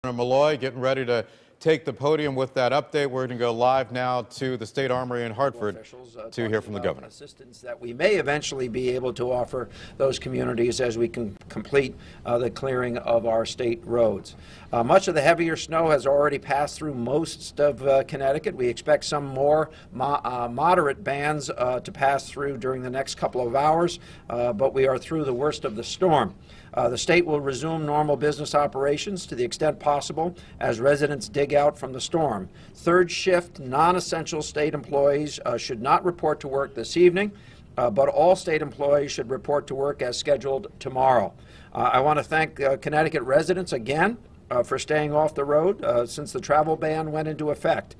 Malloy getting ready to take the podium with that update. We're going to go live now to the State Armory in Hartford to hear from the governor. Assistance that we may eventually be able to offer those communities as we can complete the clearing of our state roads. Much of the heavier snow has already passed through most of Connecticut. We expect some more moderate bands to pass through during the next couple of hours, but we are through the worst of the storm. The state will resume normal business operations to the extent possible as residents dig out from the storm. Third shift non-essential state employees should not report to work this evening, but all state employees should report to work as scheduled tomorrow. I want to thank Connecticut residents again for staying off the road since the travel ban went into effect.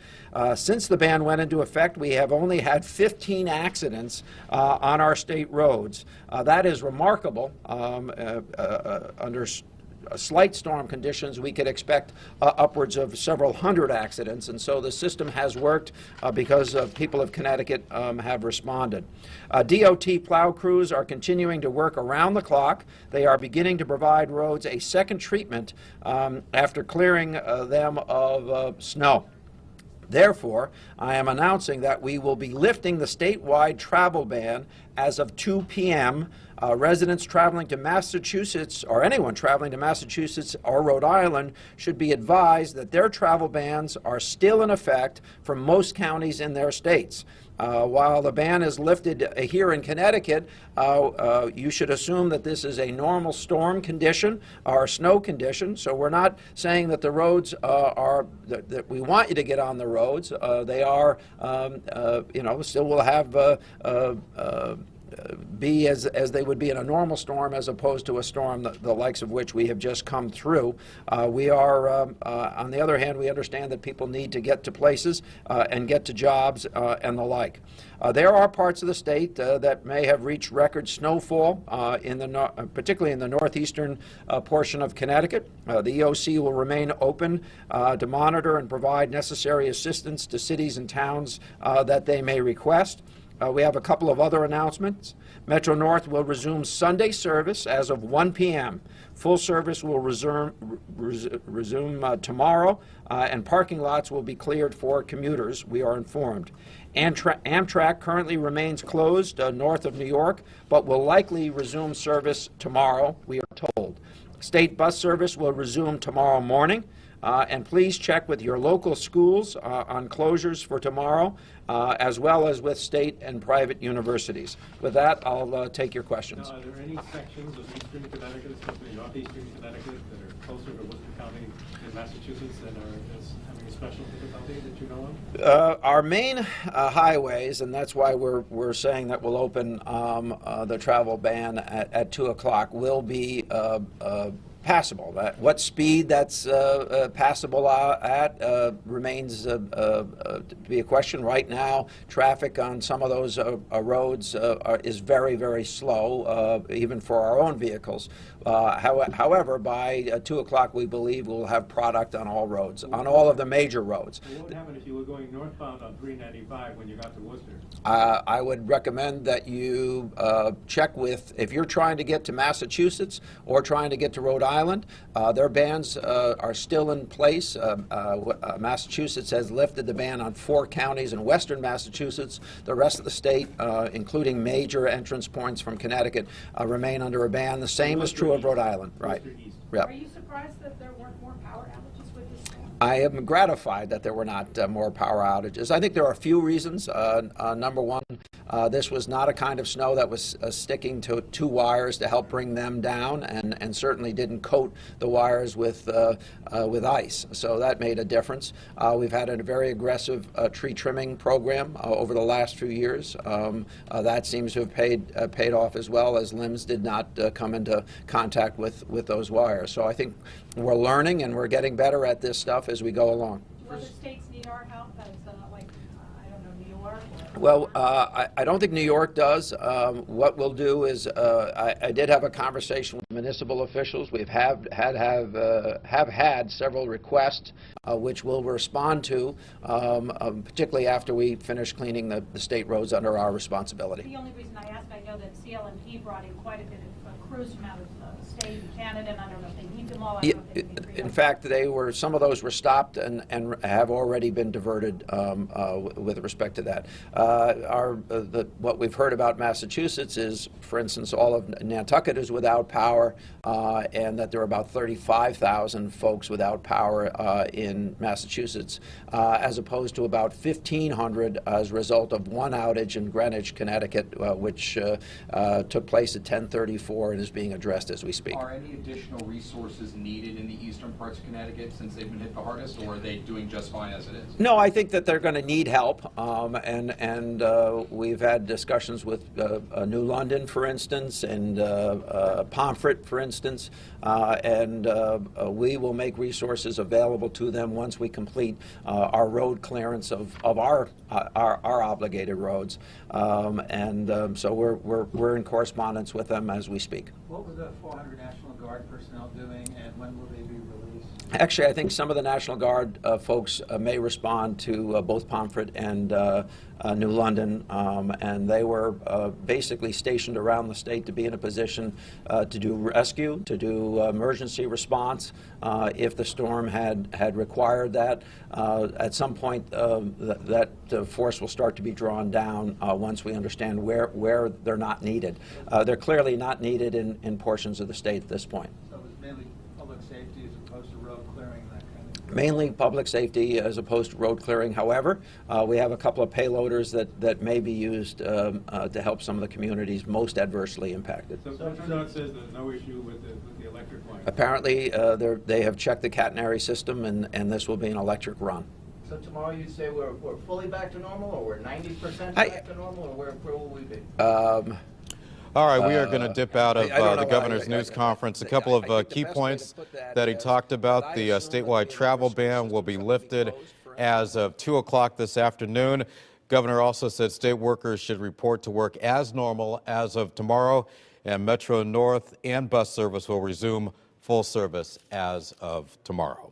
Since the ban went into effect, we have only had 15 accidents on our state roads. That is remarkable. Under slight storm conditions, we could expect upwards of several hundred accidents, and so the system has worked because people of Connecticut have responded. DOT plow crews are continuing to work around the clock. They are beginning to provide roads a second treatment after clearing them of snow. Therefore, I am announcing that we will be lifting the statewide travel ban as of 2 p.m. Residents traveling to Massachusetts, or anyone traveling to Massachusetts or Rhode Island, should be advised that their travel bans are still in effect for most counties in their states. While the ban is lifted here in Connecticut, you should assume that this is a normal storm condition or snow condition. So we're not saying that the roads that we want you to get on the roads. They are, still will have be as they would be in a normal storm, as opposed to a storm the likes of which we have just come through. We are, on the other hand, we understand that people need to get to places and get to jobs and the like. There are parts of the state that may have reached record snowfall, particularly in the northeastern portion of Connecticut. The EOC will remain open to monitor and provide necessary assistance to cities and towns that they may request. We have a couple of other announcements. Metro North will resume Sunday service as of 1 p.m. Full service will resume tomorrow, and parking lots will be cleared for commuters, we are informed. Amtrak currently remains closed north of New York, but will likely resume service tomorrow, we are told. State bus service will resume tomorrow morning. And please check with your local schools on closures for tomorrow, as well as with state and private universities. With that, I'll take your questions. Are there any sections of eastern Connecticut, especially northeastern Connecticut, that are closer to Worcester County in Massachusetts that are having a special difficulty that you know of? Our main highways, and that's why we're saying that we'll open the travel ban at 2 o'clock, will be passable. What speed that's passable at remains to be a question. Right now, traffic on some of those roads is very, very slow, even for our own vehicles. However, by 2 o'clock, we believe we'll have product on all roads, on all of the major roads. What would happen if you were going northbound on 395 when you got to Worcester? I would recommend that you check with, if you're trying to get to Massachusetts or trying to get to Rhode Island, their bans are still in place. Massachusetts has lifted the ban on 4 counties in western Massachusetts. The rest of the state, including major entrance points from Connecticut, remain under a ban. The same is true of Rhode Island. Right. Yep. Are you surprised that there weren't more power outages with this storm? I am gratified that there were not more power outages. I think there are a few reasons. Number one, this was not a kind of snow that was sticking to 2 wires to help bring them down, and certainly didn't coat the wires with ice. So that made a difference. We've had a very aggressive tree trimming program over the last few years. That seems to have paid off, as well, as limbs did not come into contact with those wires. So I think we're learning and we're getting better at this stuff as we go along. Do other states need our help, as like, I don't know, New York? Well, I don't think New York does. What we'll do is, I did have a conversation with municipal officials. We've have had several requests, which we'll respond to, particularly after we finish cleaning the state roads under our responsibility. The only reason I ask, I know that CLMP brought in quite a bit of crews from out of stay in Canada, and I don't know if they need them all. I Yeah, don't know if they can be freed in up. fact, some of those were stopped and have already been diverted with respect to that. What we've heard about Massachusetts is, for instance, all of Nantucket is without power, and that there are about 35,000 folks without power in Massachusetts, as opposed to about 1,500 as a result of one outage in Greenwich, Connecticut, which took place at 10:34 and is being addressed as we speak. Are any additional resources needed in the eastern parts of Connecticut since they've been hit the hardest, or are they doing just fine as it is? No, I think that they're going to need help, and we've had discussions with New London, for instance, and Pomfret, for instance, and we will make resources available to them once we complete our road clearance of our obligated roads, so we're in correspondence with them as we speak. What were the 400 National Guard personnel doing, and when will they be released? Actually, I think some of the National Guard folks may respond to both Pomfret and New London, and they were basically stationed around the state to be in a position to do rescue, to do emergency response if the storm had required that. At some point, that force will start to be drawn down once we understand where they're not needed. They're clearly not needed in portions of the state at this point. So it was mainly public safety as opposed to road clearing and that kind of thing? Mainly public safety as opposed to road clearing. However, we have a couple of payloaders that may be used to help some of the communities most adversely impacted. So John says there's no issue with the electric line. Apparently, they have checked the catenary system, and this will be an electric run. So tomorrow you say we're fully back to normal, or we're 90% I- back to normal, or where will we be? All right, we are going to dip out of I don't the know. governor's news conference. A couple I think of the key best way points to put that that he is talked about. that I The assume that statewide the travel resources ban will be will be lifted closed for as of 2 o'clock this afternoon. Governor also said state workers should report to work as normal as of tomorrow, and Metro North and bus service will resume full service as of tomorrow.